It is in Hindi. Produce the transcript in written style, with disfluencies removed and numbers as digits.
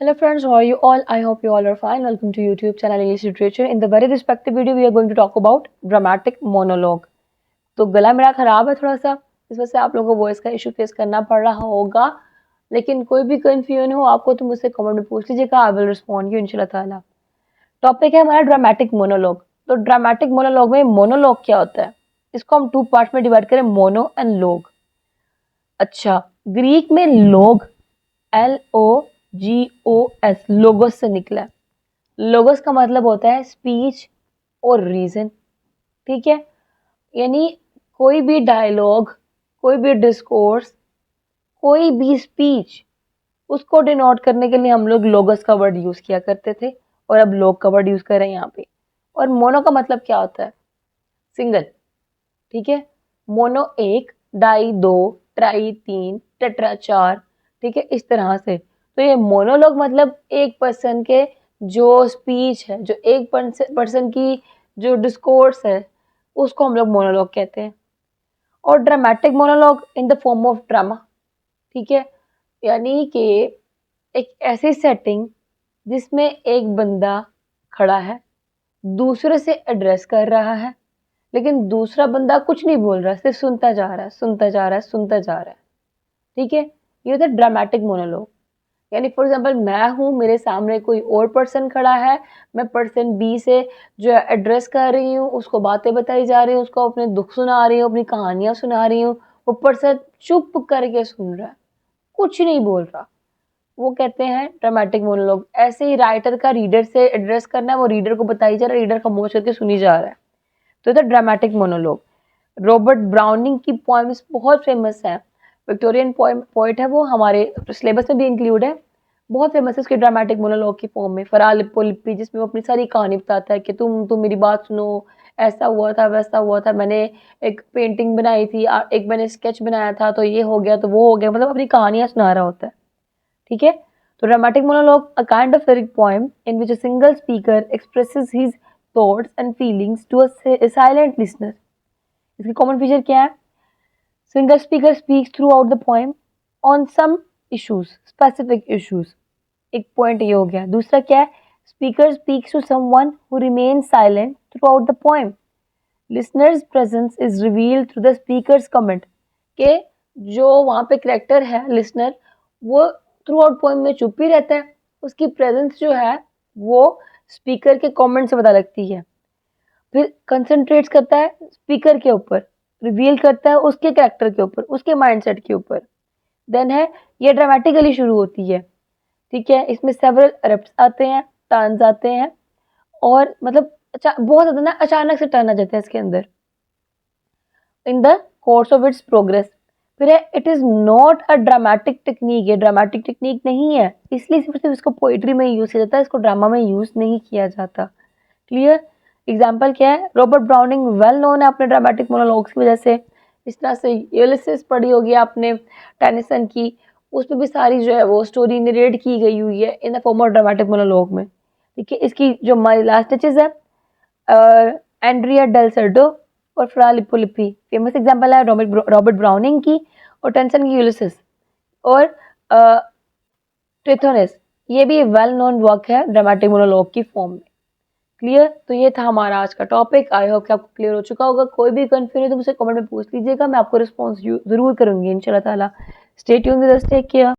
Hello friends, how are you all? I hope you all are fine. Welcome to YouTube channel English Literature. In the very respective video, we are going to talk about dramatic monologue. तो गला मेरा खराब है थोड़ा सा, इस वजह से आप लोगों को वॉइस का इशू फेस करना पड़ रहा होगा, लेकिन कोई भी कंफ्यूजन हो आपको तो मुझसे कमेंट में पूछ लीजिएगा, आई विल रिस्पॉन्ड यू इंशाल्लाह ताला। टॉपिक है हमारा ड्रामेटिक मोनोलॉग। तो ड्रामेटिक मोनोलॉग में मोनोलॉग क्या होता है, इसको हम टू पार्ट में डिवाइड करें, मोनो एंड लॉग। अच्छा, ग्रीक में लॉग LOGOS लोगोस से निकला है। लोगोस का मतलब होता है स्पीच और रीजन, ठीक है। यानी कोई भी डायलॉग, कोई भी डिस्कोर्स, कोई भी स्पीच, उसको डिनोट करने के लिए हम लोग लोगस का वर्ड यूज किया करते थे, और अब लोग का वर्ड यूज कर रहे हैं यहाँ पे। और मोनो का मतलब क्या होता है, सिंगल, ठीक है। मोनो एक, डाई दो, ट्राई तीन, टेट्रा चार, ठीक है, इस तरह से। तो ये मोनोलॉग मतलब एक पर्सन के जो स्पीच है, जो एक पर्सन की जो डिस्कोर्स है, उसको हम लोग मोनोलॉग कहते हैं। और dramatic monologue in the form of drama, ठीक है। यानी कि एक ऐसी सेटिंग जिसमें एक बंदा खड़ा है, दूसरे से एड्रेस कर रहा है, लेकिन दूसरा बंदा कुछ नहीं बोल रहा, सिर्फ सुनता जा रहा है, सुनता जा रहा है, सुनता जा रहा है, ठीक है। ये होता है ड्रामेटिक मोनोलॉग। यानी फॉर एग्जांपल मैं हूँ, मेरे सामने कोई और पर्सन खड़ा है, मैं पर्सन बी से जो है एड्रेस कर रही हूँ, उसको बातें बताई जा रही हूँ, उसको अपने दुख सुना रही हूँ, अपनी कहानियां सुना रही हूँ। वो पर्सन चुप करके सुन रहा है, कुछ नहीं बोल रहा, वो कहते हैं ड्रामेटिक मोनोलॉग। ऐसे ही राइटर का रीडर से एड्रेस करना है, वो रीडर को बताई जा रहा है, रीडर खामोश करके सुनी जा रहा है, तो ये ड्रामेटिक मोनोलॉग। रॉबर्ट ब्राउनिंग की पोएम्स बहुत फेमस है, विक्टोरियन पोइट है वो, हमारे सिलेबस में भी इंक्लूड है, बहुत फेमस है उसके ड्रामेटिक मोनोलॉग की फॉर्म में। फराह लिप्पो लिप्पी, जिसमें वो अपनी सारी कहानी बताता है कि तुम मेरी बात सुनो, ऐसा हुआ था, वैसा हुआ था, मैंने एक पेंटिंग बनाई थी, एक मैंने स्केच बनाया था, तो ये हो गया, तो वो हो गया, मतलब अपनी कहानियां सुना रहा होता है, ठीक है। तो dramatic monologue a kind of lyric poem in which a single speaker expresses his thoughts and feelings to a silent listener. इसकी कॉमन फीचर क्या है, single speaker speaks throughout the poem on some issues, specific issues, एक पॉइंट ये हो गया। दूसरा क्या है, speaker speaks to someone who remain silent throughout the poem, listener's presence is revealed through the speaker's comment, के जो वहां पे करेक्टर है लिसनर, वो थ्रू आउट पोएम में चुप ही रहता है, उसकी प्रेजेंस जो है वो स्पीकर के कमेंट से पता लगती है। फिर कंसंट्रेट्स करता है स्पीकर के ऊपर, रिवील करता है उसके कैरेक्टर के ऊपर, उसके माइंडसेट के ऊपर। देन है, ये ड्रामेटिकली शुरू होती है, ठीक है। इसमें सेवरल रैप्स आते हैं, टर्न्स आते हैं, और मतलब बहुत ज्यादा ना अचानक से टर्न आ जाते हैं इसके अंदर in the course of its progress. फिर है, it is not a dramatic technique, ये ड्रामेटिक टेक्निक नहीं है, इसलिए सिर्फ इसको पोइट्री में यूज किया जाता है, इसको ड्रामा में यूज नहीं किया जाता। क्लियर। एग्जाम्पल क्या है, रॉबर्ट ब्राउनिंग वेल नोन है अपने ड्रामेटिक मोनोलॉग्स की वजह से। इस तरह से यूलिसिस पढ़ी होगी आपने टेनिसन की, उसमें भी सारी जो है वो स्टोरी नरेट की गई हुई है in the form of dramatic monologue में, ठीक है। इसकी जो माई लास्ट टचेज है, एंड्रिया डेल सर्डो और फ्रा लिप्पी फेमस एग्जाम्पल है रॉबर्ट ब्राउनिंग की, और टेंसन की यूलिसिस, और ट्रिथोनिस, ये भी वेल नोन वर्क है ड्रामेटिक मोनोलॉग की फॉर्म में। क्लियर। तो ये था हमारा आज का टॉपिक, आई होप कि आपको क्लियर हो चुका होगा। कोई भी कंफ्यूजन है तो मुझे कमेंट में पूछ लीजिएगा, मैं आपको रिस्पॉन्स जरूर करूंगी इंशाल्लाह ताला। Stay tuned with us, take care.